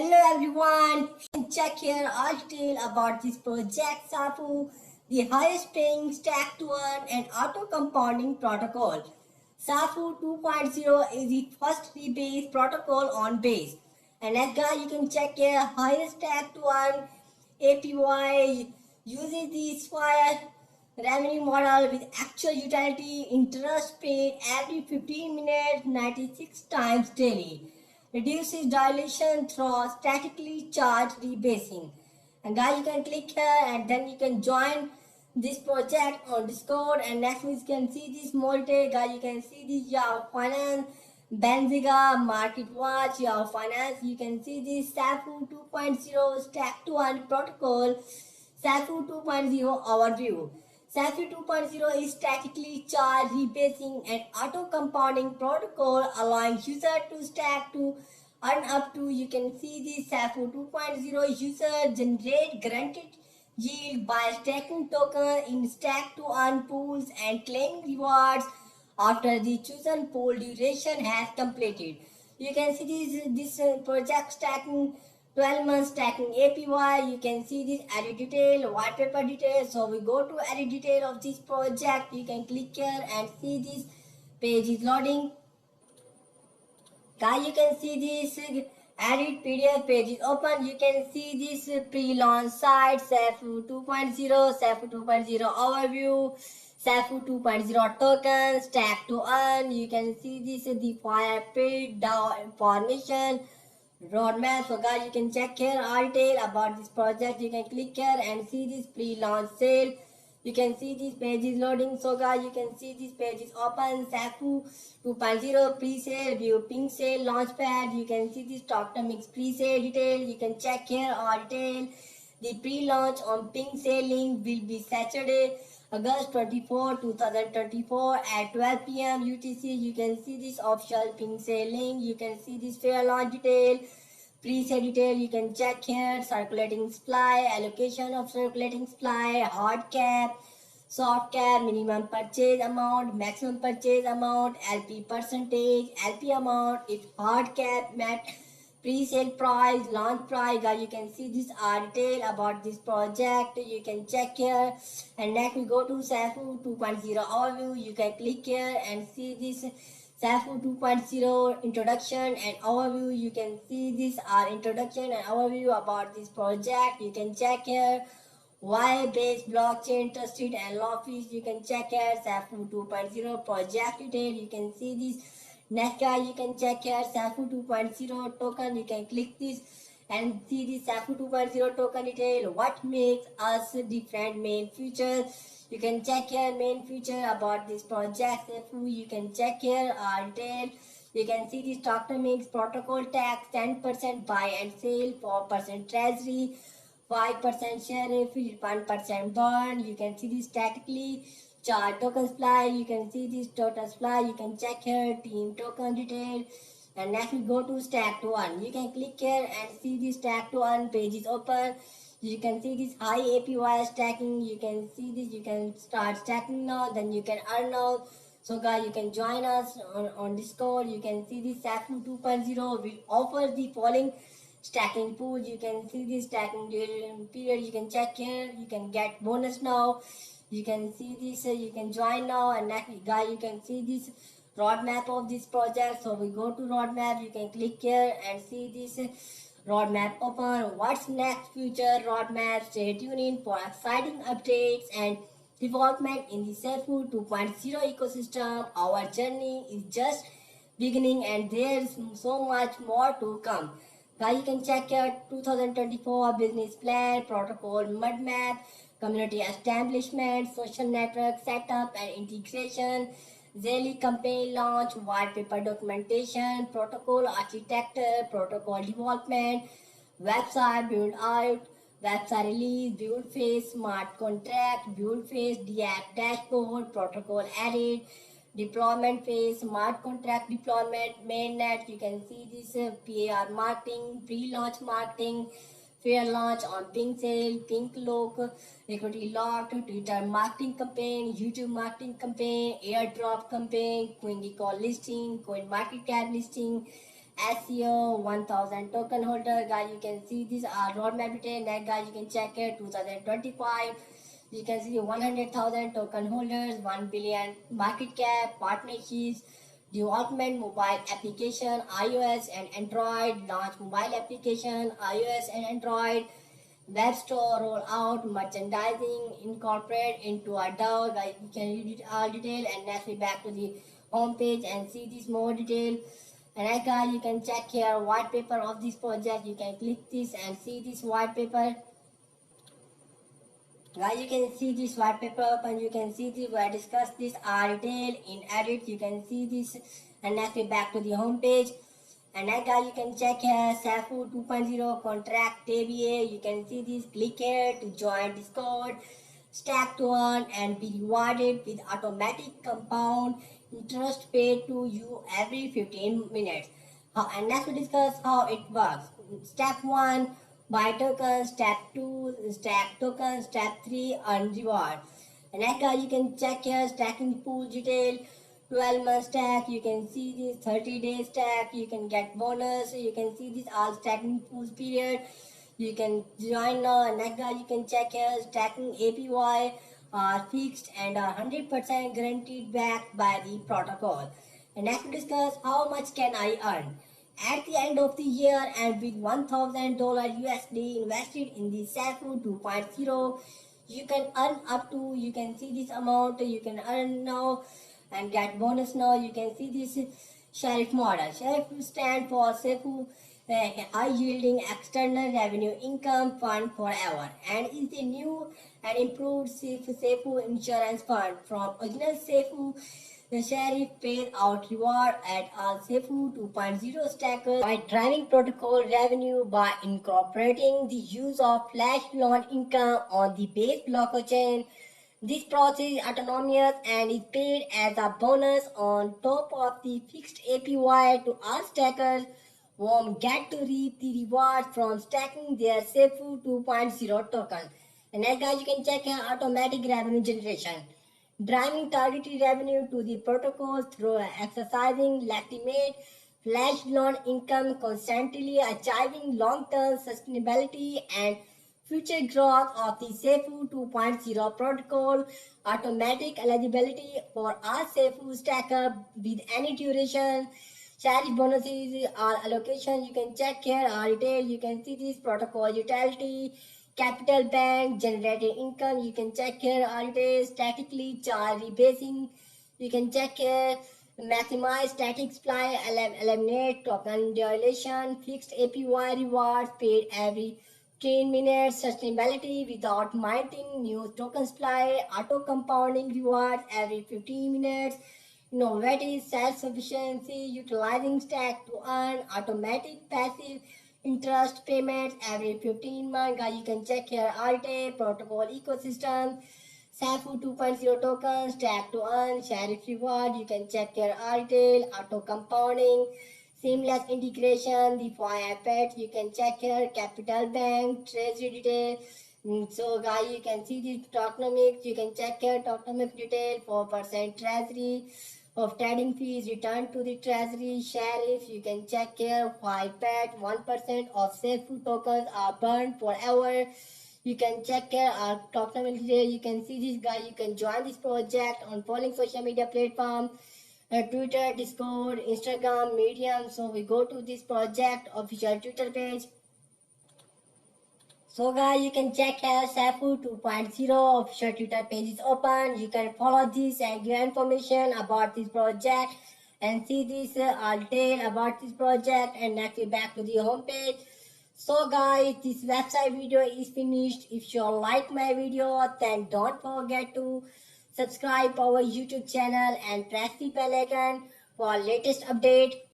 Hello everyone, check here article about this project SAFU, the highest paying stack to earn and auto compounding protocol. SAFU 2.0 is the first rebase protocol on base. And as guys you can check here highest stack to earn APY uses the Spire revenue model with actual utility interest paid every 15 minutes 96 times daily reduces dilation through statically charged rebasing. And guys, you can click here and then you can join this project on Discord. And next you can see this multi. Guys, you can see this Yahoo Finance, Benziga, Market Watch, Yahoo Finance. You can see this SAFU 2.0 Stack to Earn Protocol, SAFU 2.0 Overview. SAFU 2.0 is statically charged rebasing and auto compounding protocol allowing user to stack to earn up to. You can see the SAFU 2.0 user generate guaranteed yield by stacking token in stack to earn pools and claiming rewards after the chosen pool duration has completed. You can see this project stacking 12 months stacking APY. You can see this edit detail, white paper detail. So we go to edit detail of this project. You can click here and see this page is loading. Guys, you can see this edit PDF page is open. You can see this pre-launch site, SAFU 2.0, SAFU 2.0 overview, SAFU 2.0 token, stack to earn. You can see this the fire page, DAO information, roadmap. So guys, you can check here all detail about this project. You can click here and see this pre-launch sale. You can see this page is loading. So guys, you can see this page is open. SAFU 2.0 pre-sale, view pink sale, launchpad. You can see this Tokenomics pre-sale detail. You can check here all detail. The pre-launch on pink sale link will be Saturday, August 24, 2024 at 12 p.m. UTC. You can see this official pink sale link. You can see this fair launch detail, pre-sale detail. You can check here circulating supply, allocation of circulating supply, hard cap, soft cap, minimum purchase amount, maximum purchase amount, LP percentage, LP amount, if hard cap met pre-sale price, launch price. Guys, you can see this detail about this project. You can check here. And next we go to SAFU 2.0 overview. You can click here and see this SAFU 2.0 introduction and overview. You can see this introduction and overview about this project. You can check here why based blockchain trusted and lawful. You can check here SAFU 2.0 project detail. You can see this. Next guys, you can check here SAFU 2.0 token. You can click this and see the SAFU 2.0 token detail. What makes us different main features. You can check here main feature about this project SAFU. You can check here detail. You can see this Tokenomics protocol tax 10% buy and sale, 4% treasury, 5% share fee, 1% burn. You can see this statically chart token supply. You can see this total supply. You can check here team token detail. And next we go to stack to earn. You can click here and see this stack to earn page is open. You can see this high APY stacking. You can see this. You can start stacking now. Then you can earn now. So guys, you can join us on Discord. You can see this SAFU 2.0 will offer the following stacking pools. You can see this stacking period. You can check here. You can get bonus now. You can see this. You can join now. And next guys, you can see this roadmap of this project. So we go to roadmap. You can click here and see this roadmap open. What's next future roadmap? Stay tuned in for exciting updates and development in the SAFU 2.0 ecosystem. Our journey is just beginning and there's so much more to come. Guys, you can check your 2024 business plan, protocol roadmap, community establishment, social network setup and integration, daily campaign launch, white paper documentation, protocol architecture, protocol development, website build out, website release, build phase, smart contract, build phase, dashboard, protocol edit, deployment phase, smart contract deployment, mainnet. You can see this PAR marketing, pre-launch marketing, fair launch on pink sale, pink lock, equity locked, Twitter marketing campaign, YouTube marketing campaign, airdrop campaign, CoinGecko listing, coin market cap listing, SEO 1000 token holder. Guys, you can see these are roadmap detail. Next, guys, you can check it 2025. You can see 100,000 token holders, 1 billion market cap, partnerships, development mobile application, iOS and Android, launch mobile application, iOS and Android, web store rollout, merchandising, incorporate into a DAO. Guys, you can read it all detail and next we back to the home page and see this more detail. And next guys, you can check here white paper of this project. You can click this and see this white paper. Guys, you can see this white paper and you can see this. We discuss this detail in edit. You can see this and next we back to the home page. And next guys, you can check here SAFU 2.0 contract TBA. You can see this. Click here to join Discord, stack to earn and be rewarded with automatic compound interest paid to you every 15 minutes. And next we discuss how it works. Step 1, buy tokens. Step 2, stack tokens. Step 3, earn reward. And next guys, you can check here stacking pool detail. 12-month stack, you can see this 30-day stack, you can get bonus, you can see this all stacking pools period. You can join now and next guys, you can check here stacking APY are fixed and are 100% guaranteed back by the protocol. And next we discuss how much can I earn. At the end of the year and with $1,000 USD invested in the SAFU 2.0, you can earn up to, you can see this amount, you can earn now and get bonus now. You can see this Sheriff model. Sheriff stand for SAFU high yielding external revenue income fund forever and is the new and improved SAFU insurance fund from original SAFU. The Sheriff pays out reward at all SAFU 2.0 stackers by driving protocol revenue by incorporating the use of flash loan income on the base blockchain. This process is autonomous and is paid as a bonus on top of the fixed APY to all stackers who get to reap the rewards from stacking their SAFU 2.0 token. And next guys, you can check here automatic revenue generation. Driving targeted revenue to the protocol through exercising legitimate flash loan income, constantly achieving long-term sustainability and future growth of the SAFU 2.0 protocol, automatic eligibility for all SAFU stacker with any duration, Sheriff bonuses or allocations. You can check here or detail. You can see this protocol utility, capital bank, generated income. You can check here or detail, statically charge rebasing. You can check here maximize static supply, eliminate token dilation, fixed APY rewards paid every 10 minutes, sustainability without minting new token supply, auto compounding rewards every 15 minutes, innovative self-sufficiency, utilizing stack to earn automatic passive interest payments every 15 months. Guys, you can check here RTA, protocol ecosystem, SAFU 2.0 tokens, stack to earn, Sheriff reward. You can check here retail, auto compounding, seamless integration, the FOIA pet. You can check here capital bank, treasury detail. So guys, you can see the tokenomics. You can check here tokenomics detail, 4% treasury of trading fees returned to the treasury. Sheriff, you can check here FOIA pet, 1% of SAFU tokens are burned forever. You can check here our tokenomics detail. You can see this guy. You can join this project on following social media platform. Twitter, Discord, Instagram, Medium. So we go to this project official Twitter page. So guys, you can check here SAFU 2.0 official Twitter page is open. You can follow this and get information about this project and see this detail about this project. And next we back to the home page. So guys, this website video is finished. If you like my video, then don't forget to subscribe our YouTube channel and press the bell icon for latest update.